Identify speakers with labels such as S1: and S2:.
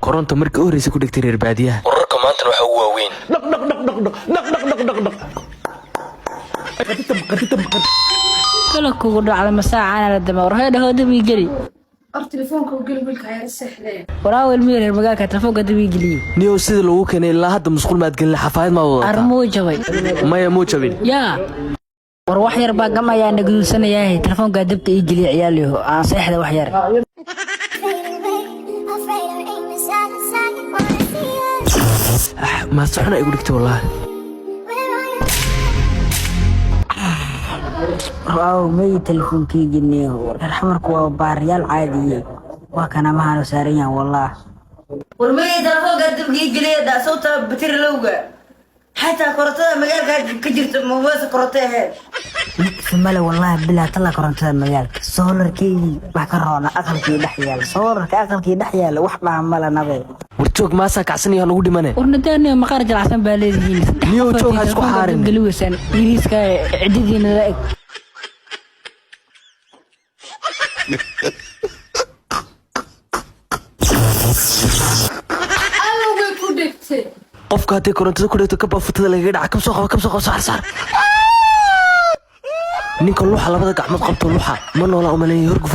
S1: koronto markii u horeysay ku dhigtay reer baadiyaha wararka maanta waxa uu waaweyn
S2: kala kugu dhacda masaacan la dama warheeda hooda wi gali
S3: telefoonka u gali wilka ay saxday
S2: waraawil miir magaalka telefoonka dib wi gali
S1: niyo sida lagu keenay ilaa hadda musqul maad galin xafaayad ma wada
S2: armo jabay
S1: maya muu jabin
S2: ya war wax yar baa gamaya nagduusanayaa telefoonka dabta ii gali ciyaaliyo aan saxda wax yar
S1: ما صحنا يقول لك والله
S2: واو مي تلفون كي جنيه الحمرك وباريال عادي وكان ما ساريا والله
S4: ورمي تلفون قد بقي جليه دا صوته بتر لوقا حتى كرتها مجال كجرت موبايل كرتها
S2: ثم لا والله بلا طلع كرتها مجال صور كي بحكرنا أكل كي دحيال صور كأكل كي دحيال وحنا عمال نبي
S1: ورتوك ما سكعسني هنقول دي منه
S2: ورنداني مخارج العسل بالذين
S1: نيو توك هسكو حارن
S2: قلوسان يريسك عددين ذاك
S1: qofka hadii korontada ku dhigto ka baafutada laga dhaca kam soo qabo saar ninka luuxa labada gacmood qabto luuxa ma noola u maleeyay hurguf